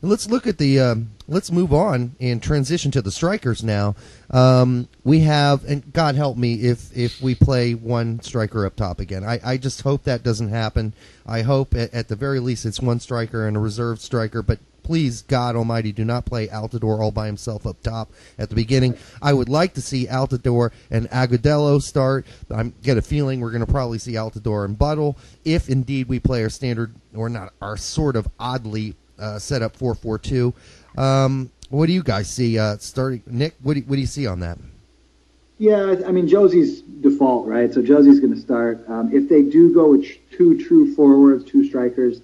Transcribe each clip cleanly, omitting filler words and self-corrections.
let's look at the let's move on and transition to the strikers now. We have, and God help me if we play one striker up top again. I just hope that doesn't happen. I hope at the very least it's one striker and a reserve striker, but please, God Almighty, do not play Altidore all by himself up top at the beginning. I would like to see Altidore and Agudelo start. I get a feeling we're going to probably see Altidore and Buttle if indeed we play our standard, or not, our sort of oddly set up 4-4-2. What do you guys see starting? Nick, what do you see on that? Yeah, I mean, Josie's default, right? So Josie's going to start. If they do go with two true forwards, two strikers,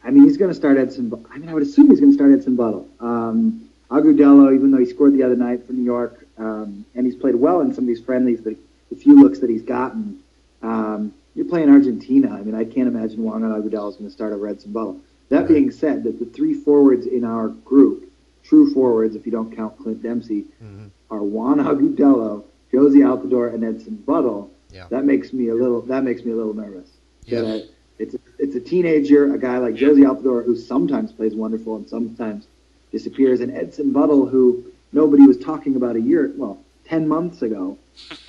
I mean, he's going to start Edson. I mean, I would assume he's going to start Edson Buttle. Agudelo, even though he scored the other night for New York, and he's played well in some of these friendlies, the few looks that he's gotten, you're playing Argentina. I mean, I can't imagine Juan Agudelo is going to start over Edson Buttle. That being said, that the three forwards in our group, true forwards, if you don't count Clint Dempsey, are Juan Agudelo, Josie Altidore, and Edson Buttle. Yeah. That makes me a little nervous. Yeah. It's a teenager, a guy like Josie Altidore, who sometimes plays wonderful and sometimes disappears, and Edson Buttle, who nobody was talking about 10 months ago.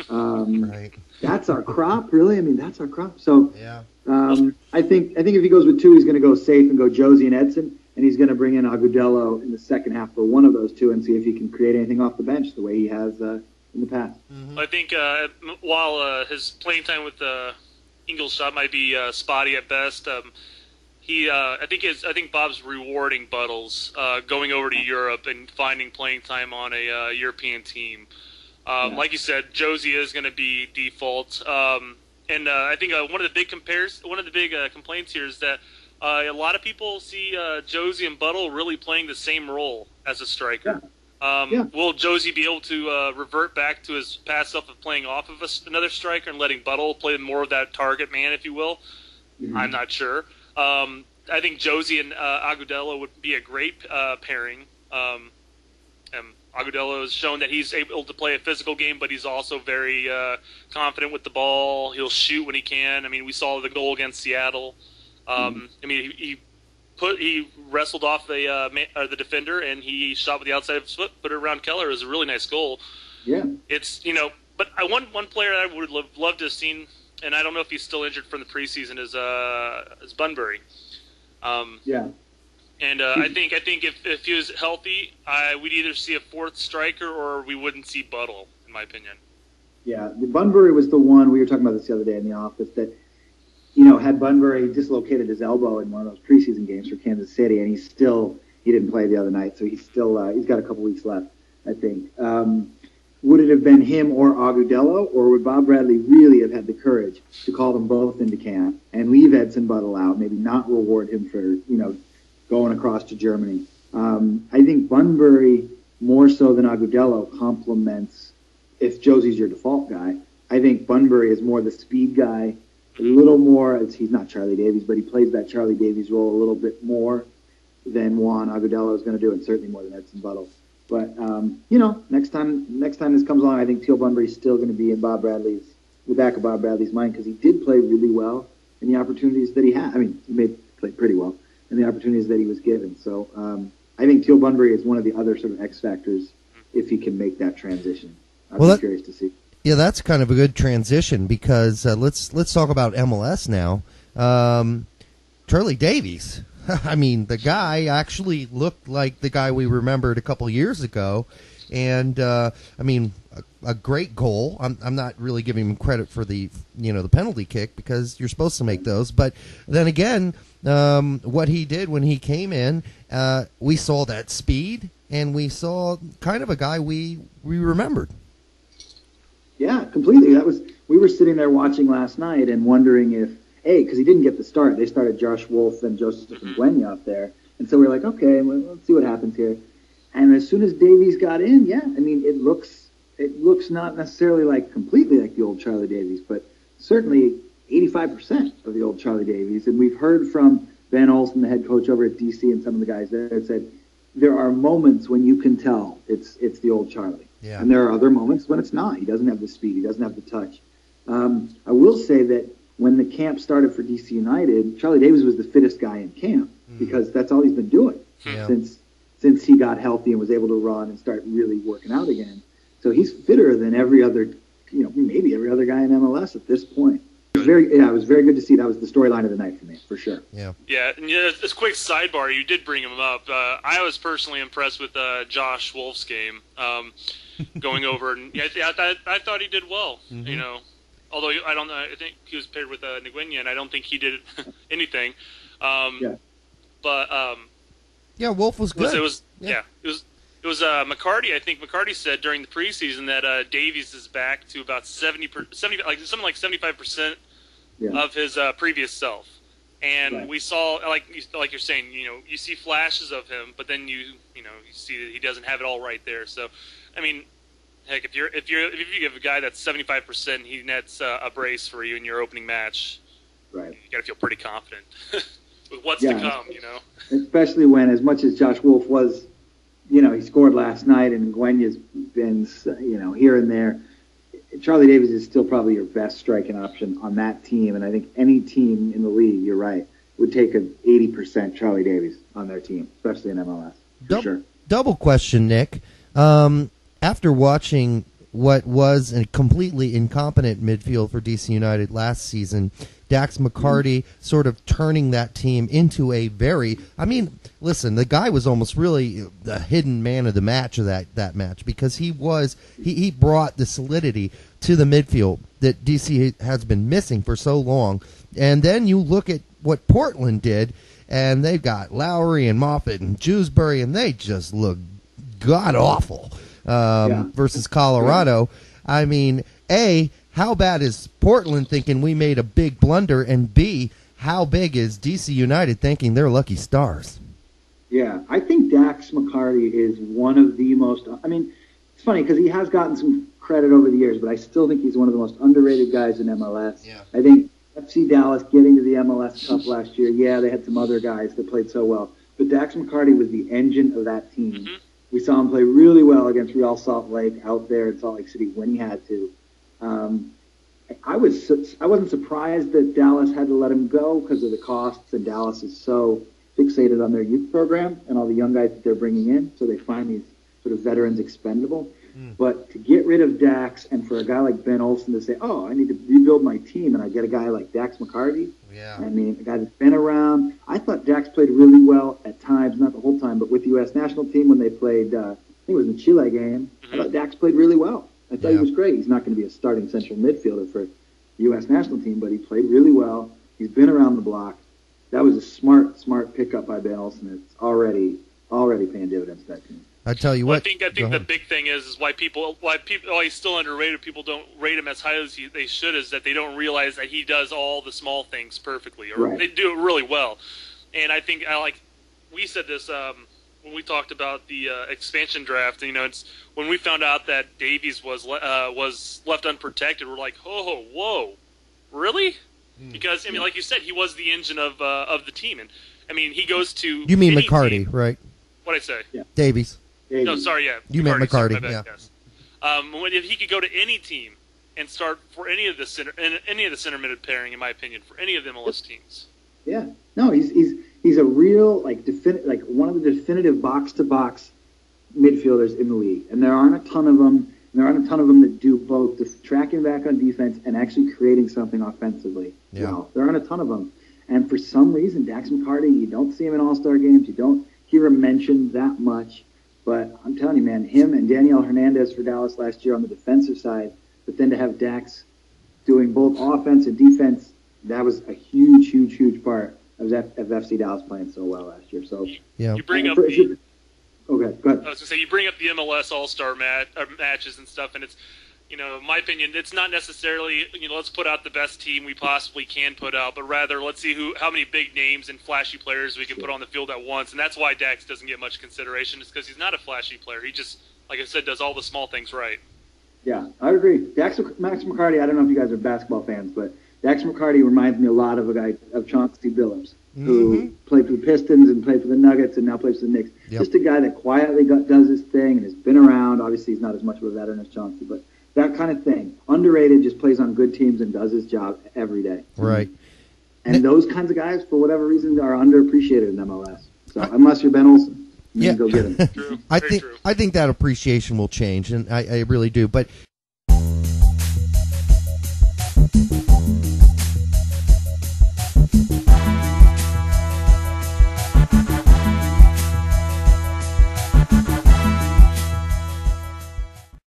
Right. That's our crop, really? I mean, that's our crop. So yeah. I think if he goes with two, he's going to go safe and go Josie and Edson, and he's going to bring in Agudelo in the second half for one of those two and see if he can create anything off the bench the way he has in the past. Mm-hmm. I think while his playing time with Ingolstadt might be spotty at best, I think Bob's rewarding Buttles going over to Europe and finding playing time on a European team. Like you said, Josie is going to be default. And I think one of the big complaints here is that a lot of people see Josie and Buttle really playing the same role as a striker. Yeah. Will Josie be able to revert back to his past self of playing off of another striker and letting Buttle play more of that target man, if you will? Mm-hmm. I'm not sure. I think Josie and Agudelo would be a great pairing. Agudelo has shown that he's able to play a physical game, but he's also very confident with the ball. He'll shoot when he can. I mean, we saw the goal against Seattle. I mean, he wrestled off the defender, and he shot with the outside of his foot, put it around Keller. It was a really nice goal. Yeah. It's, but one player I would love to have seen, and I don't know if he's still injured from the preseason, is Bunbury. Yeah. And I think if he was healthy, we'd either see a fourth striker or we wouldn't see Buttle, in my opinion. Yeah, Bunbury was the one, we were talking about this the other day in the office, that, had Bunbury dislocated his elbow in one of those preseason games for Kansas City, and he didn't play the other night, so he's got a couple weeks left, I think. Would it have been him or Agudelo, or would Bob Bradley really have had the courage to call them both into camp and leave Edson Buttle out, maybe not reward him for, going across to Germany? I think Bunbury, more so than Agudelo, complements, if Josie's your default guy, I think Bunbury is more the speed guy, a little more, he's not Charlie Davies, but he plays that Charlie Davies role a little bit more than Juan Agudelo is going to do, and certainly more than Edson Buttle. But, next time this comes along, I think Teal Bunbury's still going to be in the back of Bob Bradley's mind, because he did play really well in the opportunities that he had. I mean, he played pretty well in the opportunities that he was given. So I think Teal Bunbury is one of the other sort of X factors if he can make that transition. I'd be curious to see. Yeah, that's kind of a good transition, because let's talk about MLS now. Charlie Davies. I mean, the guy actually looked like the guy we remembered a couple years ago, and a great goal. I'm not really giving him credit for the penalty kick, because you're supposed to make those. But then again, what he did when he came in, we saw that speed, and we saw kind of a guy we remembered. Yeah, completely. We were sitting there watching last night and wondering if, because he didn't get the start. They started Josh Wolf and Joseph Nguyen up there. And so we were like, okay, let's see what happens here. And as soon as Davies got in, it looks not necessarily like completely like the old Charlie Davies, but certainly 85% of the old Charlie Davies. And we've heard from Van Olsen, the head coach over at DC, and some of the guys there that said there are moments when you can tell it's the old Charlie. Yeah. And there are other moments when it's not. He doesn't have the speed. He doesn't have the touch. I will say that when the camp started for DC United, Charlie Davies was the fittest guy in camp because that's all he's been doing since he got healthy and was able to run and start really working out again. So he's fitter than every other, maybe every other guy in MLS at this point. It was very good to see. That was the storyline of the night for me, for sure. Yeah. And this quick sidebar, you did bring him up. I was personally impressed with Josh Wolf's game, going over, and I thought he did well. Mm-hmm. Although I don't know, I think he was paired with Nguyen, and I don't think he did anything. But Wolf was good. It was McCarty. I think McCarty said during the preseason that Davies is back to about 75% of his previous self. And we saw, like you're saying, you see flashes of him, but then you see that he doesn't have it all right there. So, I mean, heck, if you give a guy that's 75%, he nets a brace for you in your opening match. Right. You got to feel pretty confident with what's to come. Especially when, as much as Josh Wolf was, he scored last night, and Nguyen's been, here and there. Charlie Davies is still probably your best striking option on that team, and I think any team in the league, you're right, would take an 80% Charlie Davies on their team, especially in MLS. For sure. Double question, Nick. After watching what was a completely incompetent midfield for DC United last season, Dax McCarty sort of turning that team into a listen, the guy was almost really the hidden man of the match of that match, because he brought the solidity to the midfield that DC has been missing for so long. And then you look at what Portland did, and they've got Lowry and Moffat and Jewsbury, and they just look god-awful versus Colorado. I mean, A, how bad is Portland thinking we made a big blunder? And B, how big is DC United thinking they're lucky stars? Yeah, I think Dax McCarty is one of the most... it's funny because he has gotten some credit over the years, but I still think he's one of the most underrated guys in MLS. Yeah. I think FC Dallas getting to the MLS Cup last year, they had some other guys that played so well, but Dax McCarty was the engine of that team. Mm-hmm. We saw him play really well against Real Salt Lake out there in Salt Lake City when he had to. I wasn't surprised that Dallas had to let him go because of the costs, and Dallas is so fixated on their youth program and all the young guys that they're bringing in, so they find these sort of veterans expendable. But to get rid of Dax, and for a guy like Ben Olsen to say, I need to rebuild my team, and I get a guy like Dax McCarty, a guy that's been around. I thought Dax played really well at times, not the whole time, but with the U.S. national team when they played, I think it was the Chile game, I thought Dax played really well. I thought he was great. He's not going to be a starting central midfielder for the U.S. national team, but he played really well. He's been around the block. That was a smart pickup by Ben Olsen. It's already paying dividends to that team. I tell you what. I think the big thing is why he's still underrated. People don't rate him as high as they should. Is that they don't realize that he does all the small things perfectly, or they do it really well. And I think we said this when we talked about the expansion draft. It's when we found out that Davies was left unprotected. We're like, whoa, really? Because like you said, he was the engine of the team, and he goes to. You mean McCarty, right? What'd I say? Yeah. Davies. No, sorry, yeah. You meant McCarty, yeah. Yes. If he could go to any team and start for any of the center mid pairing, in my opinion, for any of the MLS teams. Yeah. No, he's a real one of the definitive box to box midfielders in the league, and there aren't a ton of them. There aren't a ton of them that do both the tracking back on defense and actually creating something offensively. Yeah. Well, there aren't a ton of them, and for some reason, Dax McCarty, you don't see him in All-Star games. You don't hear him mentioned that much. But I'm telling you, man, him and Daniel Hernandez for Dallas last year on the defensive side, but then to have Dax doing both offense and defense, that was a huge part of FC Dallas playing so well last year. So you bring up okay, go ahead. I was going to say, you bring up the MLS All-Star matches and stuff, and it's, in my opinion, it's not necessarily, let's put out the best team we possibly can put out, but rather let's see how many big names and flashy players we can put on the field at once. And that's why Dax doesn't get much consideration, is because he's not a flashy player. He just, like I said, does all the small things right. Yeah, I agree. Max McCarty, I don't know if you guys are basketball fans, but Dax McCarty reminds me a lot of a guy of Chauncey Billups, who played for the Pistons and played for the Nuggets and now plays for the Knicks. Yep. Just a guy that quietly does his thing and has been around. Obviously, he's not as much of a veteran as Chauncey, but that kind of thing. Underrated, just plays on good teams and does his job every day. Right. And those kinds of guys, for whatever reason, are underappreciated in MLS. So unless you're Ben Olsen, go get him. True. I Very think true. I think that appreciation will change, and I really do. But